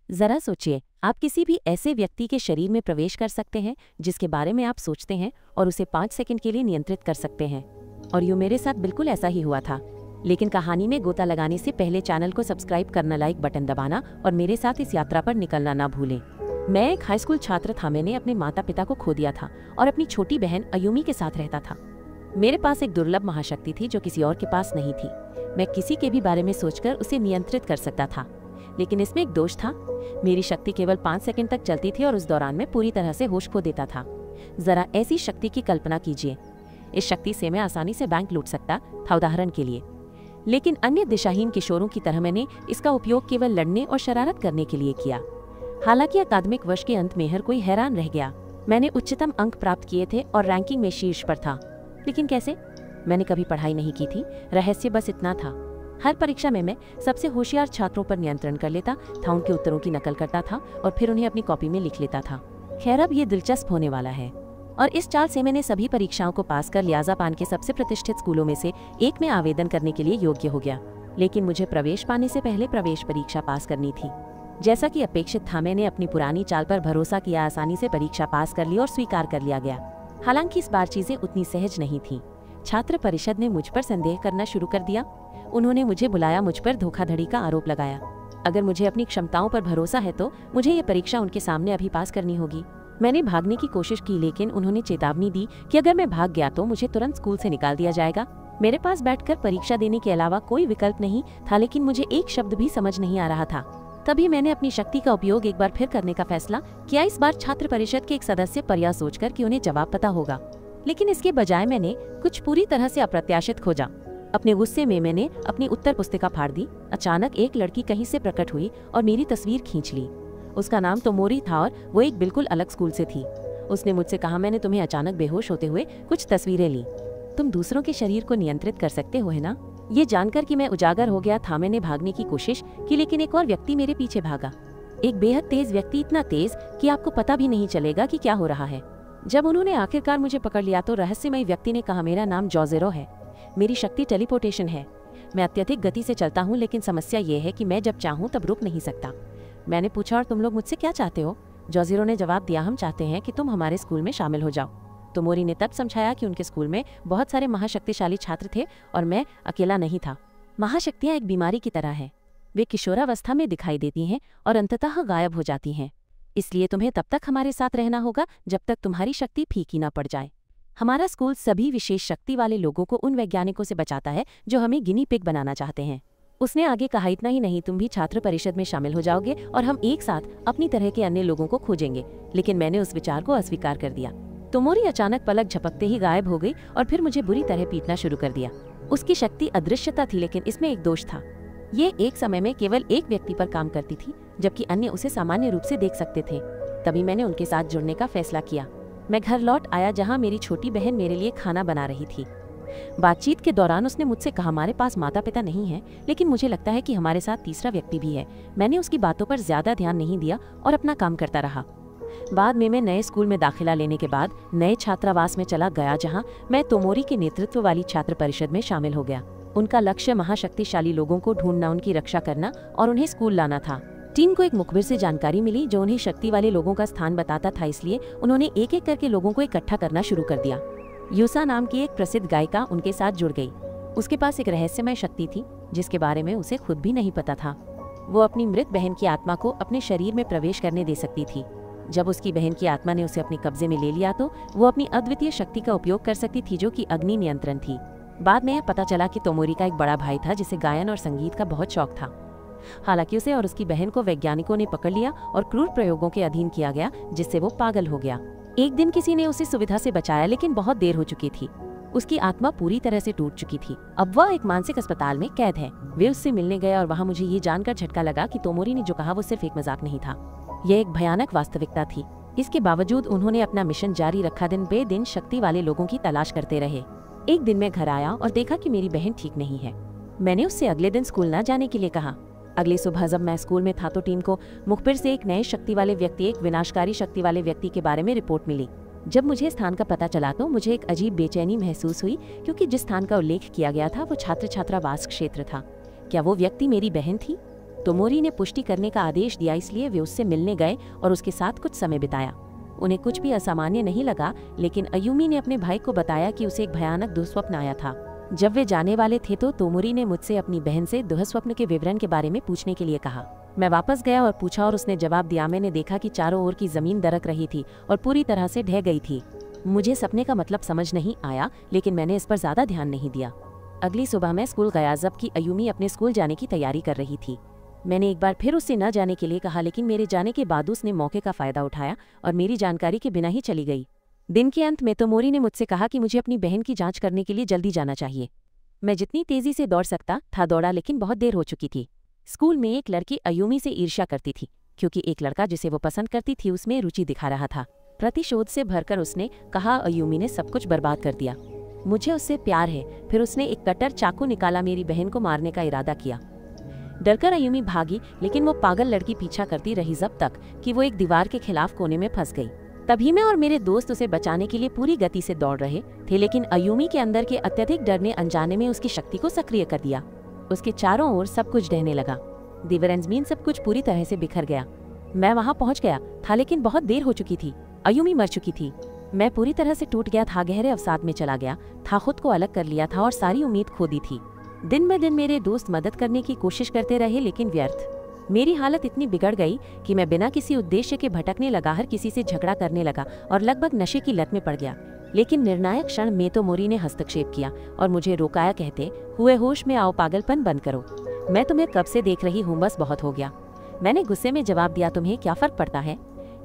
जरा सोचिए, आप किसी भी ऐसे व्यक्ति के शरीर में प्रवेश कर सकते हैं जिसके बारे में आप सोचते हैं और उसे 5 सेकंड के लिए नियंत्रित कर सकते हैं। और यूँ मेरे साथ बिल्कुल ऐसा ही हुआ था। लेकिन कहानी में गोता लगाने से पहले चैनल को सब्सक्राइब करना, लाइक बटन दबाना और मेरे साथ इस यात्रा पर निकलना ना भूलें। मैं एक हाई स्कूल छात्र था। मैंने अपने माता पिता को खो दिया था और अपनी छोटी बहन अयूमी के साथ रहता था। मेरे पास एक दुर्लभ महाशक्ति थी जो किसी और के पास नहीं थी। मैं किसी के भी बारे में सोचकर उसे नियंत्रित कर सकता था, लेकिन इसमें एक दोष था। मेरी शक्ति केवल 5 सेकंड तक चलती थी और उस दौरान मैं पूरी तरह से होश खो देता था। जरा ऐसी शक्ति की कल्पना कीजिए। इस शक्ति से मैं आसानी से बैंक लूट सकता था, उदाहरण के लिए। लेकिन अन्य दिशाहीन किशोरों की तरह मैंने इसका उपयोग केवल लड़ने और शरारत करने के लिए किया। हालांकि अकादमिक वर्ष के अंत में हर कोई हैरान रह गया। मैंने उच्चतम अंक प्राप्त किए थे और रैंकिंग में शीर्ष पर था। लेकिन कैसे? मैंने कभी पढ़ाई नहीं की थी। रहस्य बस इतना था, हर परीक्षा में मैं सबसे होशियार छात्रों पर नियंत्रण कर लेता था, उनके उत्तरों की नकल करता था और फिर उन्हें अपनी कॉपी में लिख लेता था। खैर, अब ये दिलचस्प होने वाला है। और इस चाल से मैंने सभी परीक्षाओं को पास कर लियाज़ापान के सबसे प्रतिष्ठित स्कूलों में से एक में आवेदन करने के लिए योग्य हो गया। लेकिन मुझे प्रवेश पाने से पहले प्रवेश परीक्षा पास करनी थी। जैसा कि अपेक्षित था, मैंने अपनी पुरानी चाल पर भरोसा किया, आसानी से परीक्षा पास कर ली और स्वीकार कर लिया गया। हालांकि इस बार चीजें उतनी सहज नहीं थी। छात्र परिषद ने मुझ पर संदेह करना शुरू कर दिया। उन्होंने मुझे बुलाया, मुझ पर धोखाधड़ी का आरोप लगाया। अगर मुझे अपनी क्षमताओं पर भरोसा है तो मुझे ये परीक्षा उनके सामने अभी पास करनी होगी। मैंने भागने की कोशिश की, लेकिन उन्होंने चेतावनी दी कि अगर मैं भाग गया तो मुझे तुरंत स्कूल से निकाल दिया जाएगा। मेरे पास बैठकर परीक्षा देने के अलावा कोई विकल्प नहीं था, लेकिन मुझे एक शब्द भी समझ नहीं आ रहा था। तभी मैंने अपनी शक्ति का उपयोग एक बार फिर करने का फैसला किया। इस बार छात्र परिषद के एक सदस्य पर यह सोचकर कि उन्हें जवाब पता होगा, लेकिन इसके बजाय मैंने कुछ पूरी तरह से अप्रत्याशित खोजा। अपने गुस्से में मैंने अपनी उत्तर पुस्तिका फाड़ दी। अचानक एक लड़की कहीं से प्रकट हुई और मेरी तस्वीर खींच ली। उसका नाम तोमोरी था और वो एक बिल्कुल अलग स्कूल से थी। उसने मुझसे कहा, मैंने तुम्हें अचानक बेहोश होते हुए कुछ तस्वीरें ली। तुम दूसरों के शरीर को नियंत्रित कर सकते हो, है ना? ये जानकर कि मैं उजागर हो गया था, मैंने भागने की कोशिश की, लेकिन एक और व्यक्ति मेरे पीछे भागा। एक बेहद तेज व्यक्ति, इतना तेज कि आपको पता भी नहीं चलेगा कि क्या हो रहा है। जब उन्होंने आखिरकार मुझे पकड़ लिया तो रहस्यमय व्यक्ति ने कहा, मेरा नाम जोज़ेरो है। मेरी शक्ति टेलीपोर्टेशन है। मैं अत्यधिक गति से चलता हूँ, लेकिन समस्या ये है कि मैं जब चाहूँ तब रुक नहीं सकता। मैंने पूछा, और तुम लोग मुझसे क्या चाहते हो? जोज़ेरो ने जवाब दिया, हम चाहते हैं कि तुम हमारे स्कूल में शामिल हो जाओ। तोमोरी ने तब समझाया कि उनके स्कूल में बहुत सारे महाशक्तिशाली छात्र थे और मैं अकेला नहीं था। महाशक्तियाँ एक बीमारी की तरह है। वे किशोरावस्था में दिखाई देती हैं और अंततः गायब हो जाती हैं। इसलिए तुम्हें तब तक हमारे साथ रहना होगा जब तक तुम्हारी शक्ति फीकी ना पड़ जाए। हमारा स्कूल सभी विशेष शक्ति वाले लोगों को उन वैज्ञानिकों से बचाता है जो हमें गिनी पिग बनाना चाहते हैं। उसने आगे कहा, इतना ही नहीं, तुम भी छात्र परिषद में शामिल हो जाओगे और हम एक साथ अपनी तरह के अन्य लोगों को खोजेंगे। लेकिन मैंने उस विचार को अस्वीकार कर दिया। तोमोरी अचानक पलक झपकते ही गायब हो गई और फिर मुझे बुरी तरह पीटना शुरू कर दिया। उसकी शक्ति अदृश्यता थी, लेकिन इसमें एक दोष था। ये एक समय में केवल एक व्यक्ति पर काम करती थी, जबकि अन्य उसे सामान्य रूप से देख सकते थे। तभी मैंने उनके साथ जुड़ने का फैसला किया। मैं घर लौट आया, जहाँ मेरी छोटी बहन मेरे लिए खाना बना रही थी। बातचीत के दौरान उसने मुझसे कहा, हमारे पास माता पिता नहीं है, लेकिन मुझे लगता है कि हमारे साथ तीसरा व्यक्ति भी है। मैंने उसकी बातों पर ज्यादा ध्यान नहीं दिया और अपना काम करता रहा। बाद में मैं नए स्कूल में दाखिला लेने के बाद नए छात्रावास में चला गया, जहां मैं तोमोरी के नेतृत्व वाली छात्र परिषद में शामिल हो गया। उनका लक्ष्य महाशक्तिशाली लोगों को ढूंढना, उनकी रक्षा करना और उन्हें स्कूल लाना था। टीम को एक मुखबिर से जानकारी मिली जो उन्हें शक्ति वाले लोगों का स्थान बताता था, इसलिए उन्होंने एक एक करके लोगों को इकट्ठा करना शुरू कर दिया। यूसा नाम की एक प्रसिद्ध गायिका उनके साथ जुड़ गई। उसके पास एक रहस्यमय शक्ति थी जिसके बारे में उसे खुद भी नहीं पता था। वो अपनी मृत बहन की आत्मा को अपने शरीर में प्रवेश करने दे सकती थी। जब उसकी बहन की आत्मा ने उसे अपने कब्जे में ले लिया तो वो अपनी अद्वितीय शक्ति का उपयोग कर सकती थी, जो कि अग्नि नियंत्रण थी। बाद में यह पता चला कि तोमोरी का एक बड़ा भाई था जिसे गायन और संगीत का बहुत शौक था। हालांकि उसे और उसकी बहन को वैज्ञानिकों ने पकड़ लिया और क्रूर प्रयोगों के अधीन किया गया, जिससे वो पागल हो गया। एक दिन किसी ने उसे सुविधा से बचाया, लेकिन बहुत देर हो चुकी थी। उसकी आत्मा पूरी तरह से टूट चुकी थी। अब वह एक मानसिक अस्पताल में कैद है। वे उससे मिलने गए और वहाँ मुझे ये जानकर झटका लगा कि तोमोरी ने जो कहा वो सिर्फ एक मजाक नहीं था, यह एक भयानक वास्तविकता थी। इसके बावजूद उन्होंने अपना मिशन जारी रखा, दिन बे दिन शक्ति वाले लोगों की तलाश करते रहे। एक दिन मैं घर आया और देखा कि मेरी बहन ठीक नहीं है। मैंने उससे अगले दिन स्कूल न जाने के लिए कहा। अगली सुबह जब मैं स्कूल में था तो टीम को मुखबिर से एक नए शक्ति वाले व्यक्ति, एक विनाशकारी शक्ति वाले व्यक्ति के बारे में रिपोर्ट मिली। जब मुझे स्थान का पता चला तो मुझे एक अजीब बेचैनी महसूस हुई, क्योंकि जिस स्थान का उल्लेख किया गया था वो छात्र छात्रावास क्षेत्र था। क्या वो व्यक्ति मेरी बहन थी? तोमोरी ने पुष्टि करने का आदेश दिया, इसलिए वे उससे मिलने गए और उसके साथ कुछ समय बिताया। उन्हें कुछ भी असामान्य नहीं लगा, लेकिन अयुमी ने अपने भाई को बताया कि उसे एक भयानक दुःस्वप्न आया था। जब वे जाने वाले थे तो तोमोरी ने मुझसे अपनी बहन से दुःस्वप्न के विवरण के बारे में पूछने के लिए कहा। मैं वापस गया और पूछा और उसने जवाब दिया। मैंने देखा कि चारों ओर की जमीन दरक रही थी और पूरी तरह से ढह गई थी। मुझे सपने का मतलब समझ नहीं आया, लेकिन मैंने इस पर ज्यादा ध्यान नहीं दिया। अगली सुबह मैं स्कूल गया जबकि अयुमी अपने स्कूल जाने की तैयारी कर रही थी। मैंने एक बार फिर उससे न जाने के लिए कहा, लेकिन मेरे जाने के बाद उसने मौके का फायदा उठाया और मेरी जानकारी के बिना ही चली गई। दिन के अंत में तोमोरी ने मुझसे कहा कि मुझे अपनी बहन की जांच करने के लिए जल्दी जाना चाहिए। मैं जितनी तेजी से दौड़ सकता था दौड़ा, लेकिन बहुत देर हो चुकी थी। स्कूल में एक लड़की अयुमी से ईर्ष्या करती थी, क्योंकि एक लड़का जिसे वो पसंद करती थी उसमें रुचि दिखा रहा था। प्रतिशोध से भरकर उसने कहा, अयुमी ने सब कुछ बर्बाद कर दिया। मुझे उससे प्यार है। फिर उसने एक कटर चाकू निकाला, मेरी बहन को मारने का इरादा किया। डरकर अयुमी भागी, लेकिन वो पागल लड़की पीछा करती रही जब तक कि वो एक दीवार के खिलाफ कोने में फंस गई। तभी मैं और मेरे दोस्त उसे बचाने के लिए पूरी गति से दौड़ रहे थे, लेकिन अयुमी के अंदर के अत्यधिक डर ने अनजाने में उसकी शक्ति को सक्रिय कर दिया। उसके चारों ओर सब कुछ ढहने लगा। दिवरंजमीन सब कुछ पूरी तरह से बिखर गया। मैं वहां पहुंच गया था, लेकिन बहुत देर हो चुकी थी। अयुमी मर चुकी थी। मैं पूरी तरह से टूट गया था, गहरे अवसाद में चला गया था, खुद को अलग कर लिया था और सारी उम्मीद खो दी थी। दिन ब दिन मेरे दोस्त मदद करने की कोशिश करते रहे, लेकिन व्यर्थ। मेरी हालत इतनी बिगड़ गई कि मैं बिना किसी उद्देश्य के भटकने लगा, हर किसी से झगड़ा करने लगा और लगभग नशे की लत में पड़ गया। लेकिन निर्णायक क्षण में तोमोरी ने हस्तक्षेप किया और मुझे रोकाया, कहते हुए, होश में आओ, पागलपन बंद करो। मैं तुम्हें कब से देख रही हूँ, बस बहुत हो गया। मैंने गुस्से में जवाब दिया, तुम्हें क्या फर्क पड़ता है,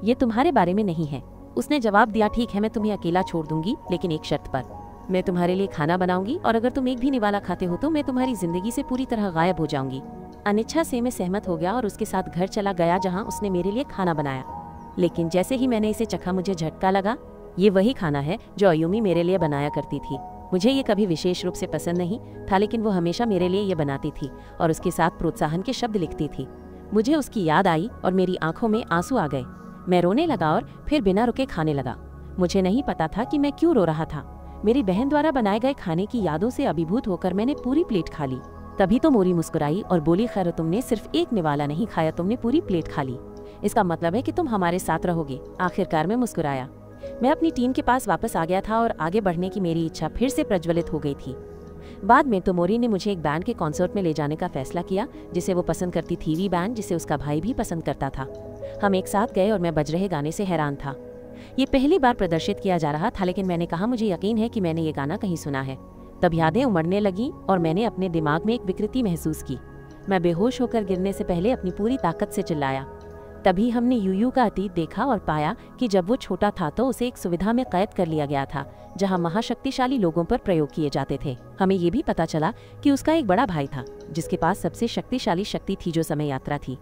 ये तुम्हारे बारे में नहीं है। उसने जवाब दिया, ठीक है, मैं तुम्हें अकेला छोड़ दूंगी, लेकिन एक शर्त पर। मैं तुम्हारे लिए खाना बनाऊंगी और अगर तुम एक भी निवाला खाते हो तो मैं तुम्हारी जिंदगी से पूरी तरह गायब हो जाऊंगी। अनिच्छा से मैं सहमत हो गया और उसके साथ घर चला गया जहां उसने मेरे लिए खाना बनाया। लेकिन जैसे ही मैंने इसे चखा मुझे झटका लगा। ये वही खाना है जो अयुमी मेरे लिए बनाया करती थी। मुझे ये कभी विशेष रूप से पसंद नहीं था, लेकिन वो हमेशा मेरे लिए ये बनाती थी और उसके साथ प्रोत्साहन के शब्द लिखती थी। मुझे उसकी याद आई और मेरी आंखों में आंसू आ गए। मैं रोने लगा और फिर बिना रुके खाने लगा। मुझे नहीं पता था कि मैं क्यों रो रहा था। मेरी बहन द्वारा बनाए गए खाने की यादों से अभिभूत होकर मैंने पूरी प्लेट खा ली। तभी तो मोरी मुस्कुराई और बोली, खैर तुमने सिर्फ एक निवाला नहीं खाया, तुमने पूरी प्लेट खा ली। इसका मतलब है कि तुम हमारे साथ रहोगे। आखिरकार मैं मुस्कुराया। मैं अपनी टीम के पास वापस आ गया था और आगे बढ़ने की मेरी इच्छा फिर से प्रज्वलित हो गई थी। बाद में तोमोरी ने मुझे एक बैंड के कॉन्सर्ट में ले जाने का फैसला किया जिसे वो पसंद करती थी, वी बैंड जिसे उसका भाई भी पसंद करता था। हम एक साथ गए और मैं बज रहे गाने से हैरान था। ये पहली बार प्रदर्शित किया जा रहा था, लेकिन मैंने कहा, मुझे यकीन है कि मैंने ये गाना कहीं सुना है। तब यादें उमड़ने लगीं और मैंने अपने दिमाग में एक विकृति महसूस की। मैं बेहोश होकर गिरने से पहले अपनी पूरी ताकत से चिल्लाया। तभी हमने यूयू का अतीत देखा और पाया कि जब वो छोटा था तो उसे एक सुविधा में कैद कर लिया गया था जहां महाशक्तिशाली लोगों पर प्रयोग किए जाते थे। हमें ये भी पता चला कि उसका एक बड़ा भाई था जिसके पास सबसे शक्तिशाली शक्ति थी जो समय यात्रा थी।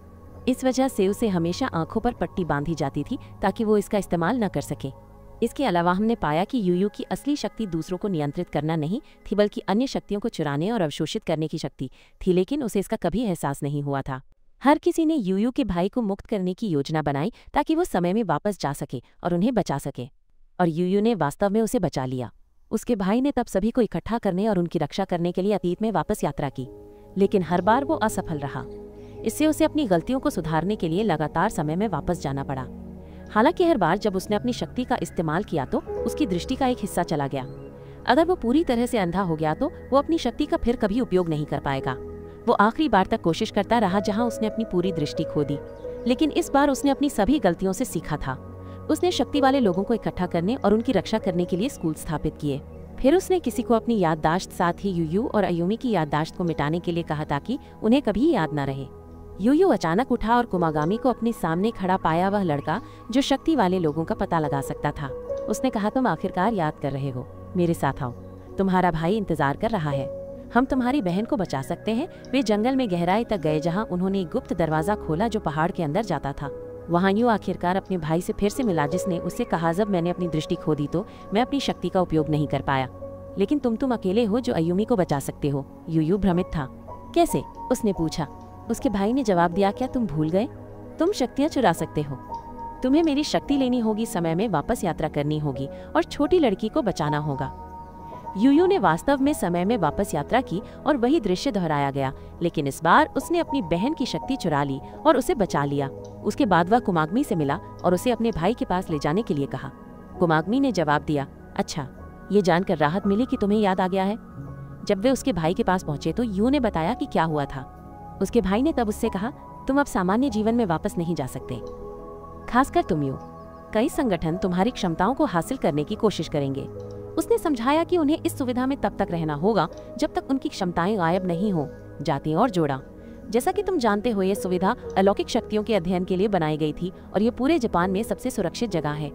इस वजह से उसे हमेशा आंखों पर पट्टी बांधी जाती थी ताकि वो इसका इस्तेमाल न कर सके। इसके अलावा हमने पाया कि यूयू की असली शक्ति दूसरों को नियंत्रित करना नहीं थी, बल्कि अन्य शक्तियों को चुराने और अवशोषित करने की शक्ति थी, लेकिन उसे इसका कभी एहसास नहीं हुआ था। हर किसी ने यूयू के भाई को मुक्त करने की योजना बनाई ताकि वो समय में वापस जा सके और उन्हें बचा सके, और यूयू ने वास्तव में उसे बचा लिया। उसके भाई ने तब सभी को इकट्ठा करने और उनकी रक्षा करने के लिए अतीत में वापस यात्रा की, लेकिन हर बार वो असफल रहा। इससे उसे अपनी गलतियों को सुधारने के लिए लगातार समय में वापस जाना पड़ा। हालांकि हर बार जब उसने अपनी शक्ति का इस्तेमाल किया तो उसकी दृष्टि का एक हिस्सा चला गया। अगर वो पूरी तरह से अंधा हो गया तो वो अपनी शक्ति का फिर कभी उपयोग नहीं कर पाएगा। वो आखिरी बार तक कोशिश करता रहा जहां उसने अपनी पूरी दृष्टि खो दी, लेकिन इस बार उसने अपनी सभी गलतियों से सीखा था। उसने शक्ति वाले लोगों को इकट्ठा करने और उनकी रक्षा करने के लिए स्कूल स्थापित किए। फिर उसने किसी को अपनी याददाश्त, साथ ही यूयू और अयुमी की याददाश्त को मिटाने के लिए कहा ताकि उन्हें कभी याद न रहे। यूयू अचानक उठा और कुमागामी को अपने सामने खड़ा पाया, वह लड़का जो शक्ति वाले लोगों का पता लगा सकता था। उसने कहा, तुम आखिरकार याद कर रहे हो, मेरे साथ आओ, तुम्हारा भाई इंतजार कर रहा है, हम तुम्हारी बहन को बचा सकते हैं। वे जंगल में गहराई तक गए जहां उन्होंने एक गुप्त दरवाजा खोला जो पहाड़ के अंदर जाता था। वहां यूं आखिरकार अपने भाई से फिर से मिला जिसने उससे कहा, जब मैंने अपनी दृष्टि खो दी तो मैं अपनी शक्ति का उपयोग नहीं कर पाया, लेकिन तुम अकेले हो जो अयुमी को बचा सकते हो। यूयू भ्रमित था। कैसे? उसने पूछा। उसके भाई ने जवाब दिया, क्या तुम भूल गए? तुम शक्तियां चुरा सकते हो, तुम्हें मेरी शक्ति लेनी होगी, समय में वापस यात्रा करनी होगी और छोटी लड़की को बचाना होगा। यूयू ने वास्तव में समय में वापस यात्रा की और वही दृश्य दोहराया गया, लेकिन इस बार उसने अपनी बहन की शक्ति चुरा ली और उसे बचा लिया। उसके बाद वह कुमाग्मी से मिला और उसे अपने भाई के पास ले जाने के लिए कहा। कुमाग्मी ने जवाब दिया, अच्छा, ये जानकर राहत मिली कि तुम्हें याद आ गया है। जब वे उसके भाई के पास पहुंचे तो यू ने बताया कि क्या हुआ था। उसके भाई ने तब उससे कहा, तुम अब सामान्य जीवन में वापस नहीं जा सकते, खासकर तुम यू। कई संगठन तुम्हारी क्षमताओं को हासिल करने की कोशिश करेंगे। उसने समझाया कि उन्हें इस सुविधा में तब तक रहना होगा जब तक उनकी क्षमताएं गायब नहीं हो जाती। और जोड़ा, जैसा कि तुम जानते हो, ये सुविधा अलौकिक शक्तियों के अध्ययन के लिए बनाई गई थी और ये पूरे जापान में सबसे सुरक्षित जगह है।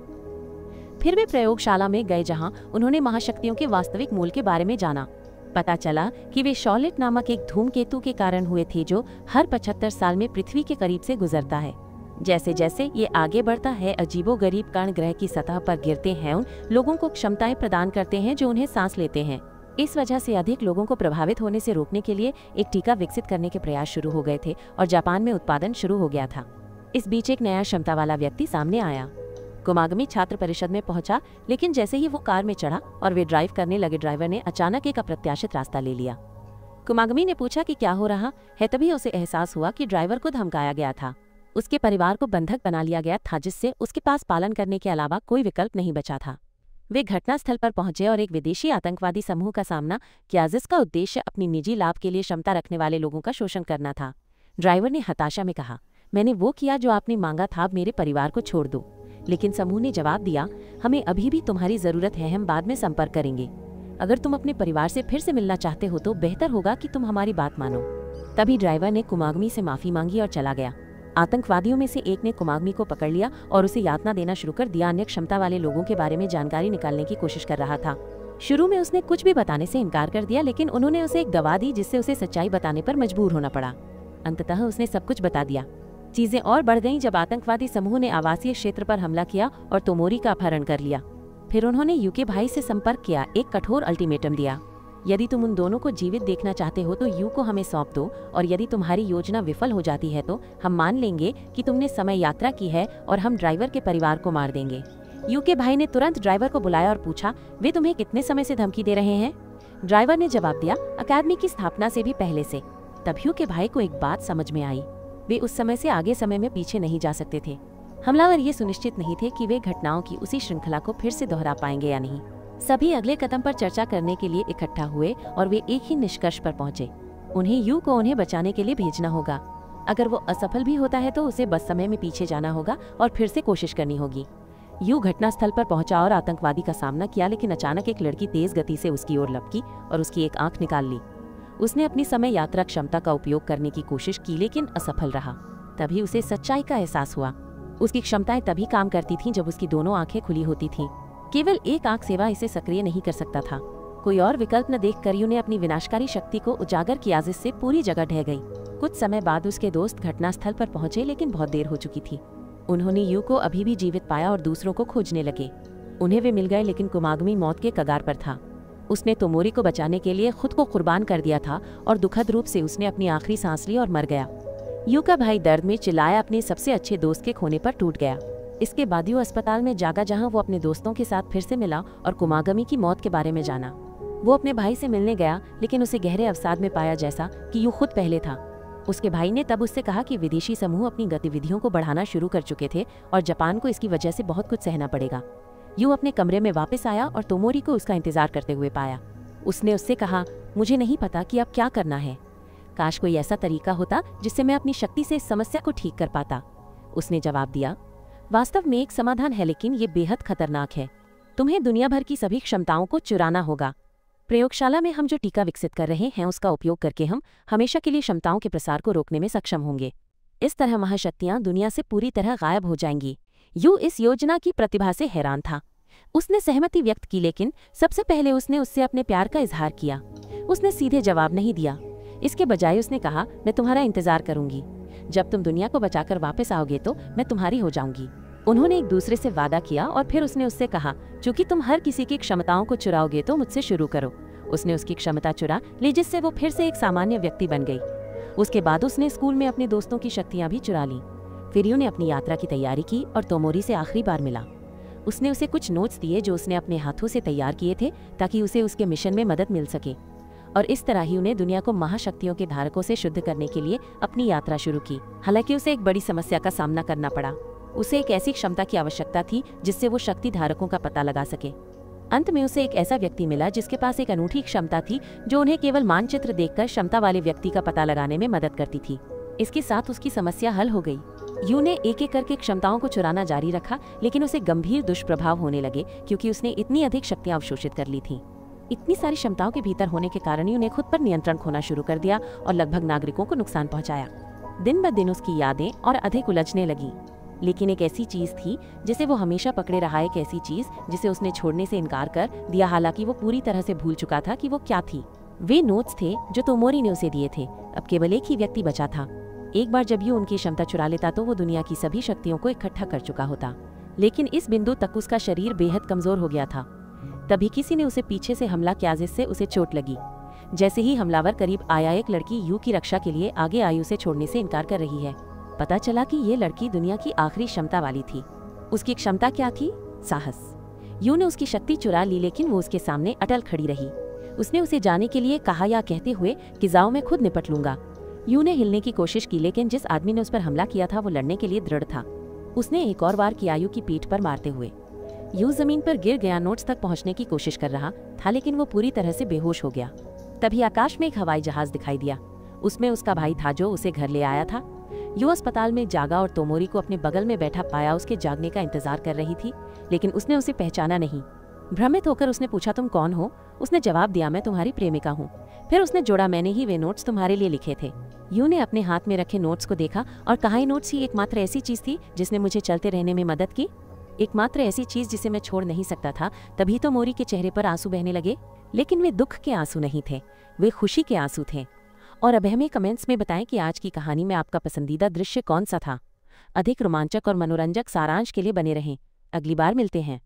फिर वे प्रयोगशाला में गए जहां उन्होंने महाशक्तियों के वास्तविक मूल के बारे में जाना। पता चला कि वे शॉलेट नामक एक धूमकेतु के कारण हुए थे जो हर 75 साल में पृथ्वी के करीब से गुजरता है। जैसे जैसे ये आगे बढ़ता है, अजीबोगरीब कण ग्रह की सतह पर गिरते हैं, उन लोगों को क्षमताएं प्रदान करते हैं जो उन्हें सांस लेते हैं। इस वजह से अधिक लोगों को प्रभावित होने से रोकने के लिए एक टीका विकसित करने के प्रयास शुरू हो गए थे और जापान में उत्पादन शुरू हो गया था। इस बीच एक नया क्षमता वाला व्यक्ति सामने आया। कुमाग्मी छात्र परिषद में पहुंचा, लेकिन जैसे ही वो कार में चढ़ा और वे ड्राइव करने लगे, ड्राइवर ने अचानक एक अप्रत्याशित रास्ता ले लिया। कुमाग्मी ने पूछा कि क्या हो रहा है। तभी उसे एहसास हुआ कि ड्राइवर को धमकाया गया था। उसके परिवार को बंधक बना लिया गया था, जिससे उसके पास पालन करने के अलावा कोई विकल्प नहीं बचा था। वे घटनास्थल पर पहुंचे और एक विदेशी आतंकवादी समूह का सामना किया, जिसका उद्देश्य अपनी निजी लाभ के लिए क्षमता रखने वाले लोगों का शोषण करना था। ड्राइवर ने हताशा में कहा, मैंने वो किया जो आपने मांगा था, अब मेरे परिवार को छोड़ दो। लेकिन समूह ने जवाब दिया, हमें अभी भी तुम्हारी जरूरत है, हम बाद में संपर्क करेंगे। अगर तुम अपने परिवार से फिर से मिलना चाहते हो तो बेहतर होगा कि तुम हमारी बात मानो। तभी ड्राइवर ने कुमाग्मी से माफी मांगी और चला गया। आतंकवादियों में से एक ने कुमाग्मी को पकड़ लिया और उसे यातना देना शुरू कर दिया। अन्य क्षमता वाले लोगों के बारे में जानकारी निकालने की कोशिश कर रहा था। शुरू में उसने कुछ भी बताने से इनकार कर दिया, लेकिन उन्होंने उसे एक दवा दी जिससे उसे सच्चाई बताने पर मजबूर होना पड़ा। अंततः उसने सब कुछ बता दिया। चीजें और बढ़ गईं जब आतंकवादी समूह ने आवासीय क्षेत्र पर हमला किया और तोमोरी का अपहरण कर लिया। फिर उन्होंने यू के भाई से संपर्क किया, एक कठोर अल्टीमेटम दिया, यदि तुम उन दोनों को जीवित देखना चाहते हो तो यू को हमें सौंप दो, और यदि तुम्हारी योजना विफल हो जाती है तो हम मान लेंगे कि तुमने समय यात्रा की है और हम ड्राइवर के परिवार को मार देंगे। यू के भाई ने तुरंत ड्राइवर को बुलाया और पूछा, वे तुम्हें कितने समय से धमकी दे रहे हैं? ड्राइवर ने जवाब दिया, अकादमी की स्थापना से भी पहले से। तब यू के भाई को एक बात समझ में आई, वे उस समय से आगे समय में पीछे नहीं जा सकते थे। हमलावर ये सुनिश्चित नहीं थे कि वे घटनाओं की उसी श्रृंखला को फिर से दोहरा पाएंगे या नहीं। सभी अगले कदम पर चर्चा करने के लिए इकट्ठा हुए और वे एक ही निष्कर्ष पर पहुंचे, उन्हें यू को उन्हें बचाने के लिए भेजना होगा। अगर वो असफल भी होता है तो उसे बस समय में पीछे जाना होगा और फिर से कोशिश करनी होगी। यू घटनास्थल पर पहुंचा और आतंकवादी का सामना किया, लेकिन अचानक एक लड़की तेज गति से उसकी ओर लपकी और उसकी एक आंख निकाल ली। उसने अपनी समय यात्रा क्षमता का उपयोग करने की कोशिश की, लेकिन असफल रहा। तभी उसे सच्चाई का एहसास हुआ। उसकी क्षमताएं तभी काम करती थीं जब उसकी दोनों आंखें खुली होती थीं। केवल एक आंख सेवा इसे सक्रिय नहीं कर सकता था। कोई और विकल्प न देखकर यू ने अपनी विनाशकारी शक्ति को उजागर किया, जिससे पूरी जगह ढह गई। कुछ समय बाद उसके दोस्त घटनास्थल पर पहुंचे, लेकिन बहुत देर हो चुकी थी। उन्होंने यू को अभी भी जीवित पाया और दूसरों को खोजने लगे। उन्हें वे मिल गए, लेकिन कुमाग्मी मौत के कगार पर था। उसने तोमोरी को बचाने के लिए खुद को कुर्बान कर दिया था और दुखद रूप से उसने अपनी आखिरी सांस ली और मर गया। यू का भाई दर्द में चिल्लाया, अपने सबसे अच्छे दोस्त के खोने पर टूट गया। इसके बाद यू अस्पताल में जागा, जहां वो अपने दोस्तों के साथ फिर से मिला और कुमागमी की मौत के बारे में जाना। वो अपने भाई से मिलने गया, लेकिन उसे गहरे अवसाद में पाया, जैसा कि यू खुद पहले था। उसके भाई ने तब उससे कहा कि विदेशी समूह अपनी गतिविधियों को बढ़ाना शुरू कर चुके थे और जापान को इसकी वजह से बहुत कुछ सहना पड़ेगा। यू अपने कमरे में वापस आया और तोमोरी को उसका इंतजार करते हुए पाया। उसने उससे कहा, मुझे नहीं पता कि अब क्या करना है। काश कोई ऐसा तरीका होता जिससे मैं अपनी शक्ति से इस समस्या को ठीक कर पाता। उसने जवाब दिया, वास्तव में एक समाधान है, लेकिन ये बेहद खतरनाक है। तुम्हें दुनिया भर की सभी क्षमताओं को चुराना होगा। प्रयोगशाला में हम जो टीका विकसित कर रहे हैं उसका उपयोग करके हम हमेशा के लिए क्षमताओं के प्रसार को रोकने में सक्षम होंगे। इस तरह महाशक्तियां दुनिया से पूरी तरह गायब हो जाएंगी। यू इस योजना की प्रतिभा से हैरान था। उसने सहमति व्यक्त की, लेकिन सबसे पहले उसने उससे अपने प्यार का इजहार किया। उसने सीधे जवाब नहीं दिया। इसके बजाय उसने कहा, मैं तुम्हारा इंतजार करूंगी। जब तुम दुनिया को बचाकर वापस आओगे तो मैं तुम्हारी हो जाऊंगी। उन्होंने एक दूसरे से वादा किया और फिर उसने उससे कहा, चूंकि तुम हर किसी की क्षमताओं को चुराओगे तो मुझसे शुरू करो। उसने उसकी क्षमता चुरा ली, जिससे वो फिर से एक सामान्य व्यक्ति बन गई। उसके बाद उसने स्कूल में अपने दोस्तों की शक्तियां भी चुरा ली। फिर यू ने अपनी यात्रा की तैयारी की और तोमोरी से आखिरी बार मिला। उसने उसे कुछ नोट्स दिए जो उसने अपने हाथों से तैयार किए थे ताकि उसे उसके मिशन में मदद मिल सके, और इस तरह ही उन्हें दुनिया को महाशक्तियों के धारकों से शुद्ध करने के लिए अपनी यात्रा शुरू की। हालांकि उसे एक बड़ी समस्या का सामना करना पड़ा। उसे एक ऐसी क्षमता की आवश्यकता थी जिससे वो शक्ति धारकों का पता लगा सके। अंत में उसे एक ऐसा व्यक्ति मिला जिसके पास एक अनूठी क्षमता थी जो उन्हें केवल मानचित्र देखकर क्षमता वाले व्यक्ति का पता लगाने में मदद करती थी। इसके साथ उसकी समस्या हल हो गई। यू ने एक एक करके क्षमताओं को चुराना जारी रखा, लेकिन उसे गंभीर दुष्प्रभाव होने लगे क्योंकि उसने इतनी अधिक शक्तियां अवशोषित कर ली थीं। इतनी सारी क्षमताओं के भीतर होने के कारण यू ने खुद पर नियंत्रण खोना शुरू कर दिया और लगभग नागरिकों को नुकसान पहुंचाया। दिन ब दिन उसकी यादें और अधिक उलझने लगी, लेकिन एक ऐसी चीज थी जिसे वो हमेशा पकड़े रहा, एक ऐसी चीज जिसे उसने छोड़ने से इनकार कर दिया, हालांकि वो पूरी तरह से भूल चुका था कि वो क्या थी। वे नोट्स थे जो तोमोरी ने उसे दिए थे। अब केवल एक ही व्यक्ति बचा था। एक बार जब यू उनकी क्षमता चुरा लेता तो वो दुनिया की सभी शक्तियों को इकट्ठा कर चुका होता, लेकिन इस बिंदु तक उसका शरीर बेहद कमजोर हो गया था। तभी किसी ने उसे पीछे से हमला किया जिससे उसे चोट लगी। जैसे ही हमलावर करीब आया, एक लड़की यू की रक्षा के लिए आगे आई, उसे छोड़ने से इनकार कर रही है। पता चला कि ये लड़की दुनिया की आखिरी क्षमता वाली थी। उसकी क्षमता क्या थी? साहस। यू ने उसकी शक्ति चुरा ली, लेकिन वो उसके सामने अटल खड़ी रही। उसने उसे जाने के लिए कहा, या कहते हुए कि जाओ, मैं खुद निपट लूंगा। यू ने हिलने की कोशिश की, लेकिन जिस आदमी ने उस पर हमला किया था वो लड़ने के लिए दृढ़ था। उसने एक और वार किया यू की पीठ पर मारते हुए। यू जमीन पर गिर गया, नोट्स तक पहुंचने की कोशिश कर रहा था, लेकिन वो पूरी तरह से बेहोश हो गया। तभी आकाश में एक हवाई जहाज दिखाई दिया। उसमें उसका भाई था जो उसे घर ले आया था। यू अस्पताल में जागा और तोमोरी को अपने बगल में बैठा पाया। उसके जागने का इंतजार कर रही थी, लेकिन उसने उसे पहचाना नहीं। भ्रमित होकर उसने पूछा, तुम कौन हो? उसने जवाब दिया, मैं तुम्हारी प्रेमिका हूँ। फिर उसने जोड़ा, मैंने ही वे नोट्स तुम्हारे लिए लिखे थे। यू ने अपने हाथ में रखे नोट्स को देखा और कहा, ये नोट्स ही एकमात्र ऐसी चीज थी जिसने मुझे चलते रहने में मदद की, एकमात्र ऐसी चीज जिसे मैं छोड़ नहीं सकता था। तभी तो मोरी के चेहरे पर आंसू बहने लगे, लेकिन वे दुख के आंसू नहीं थे, वे खुशी के आंसू थे। और अब हमें कमेंट्स में बताएं कि आज की कहानी में आपका पसंदीदा दृश्य कौन सा था। अधिक रोमांचक और मनोरंजक सारांश के लिए बने रहें। अगली बार मिलते हैं।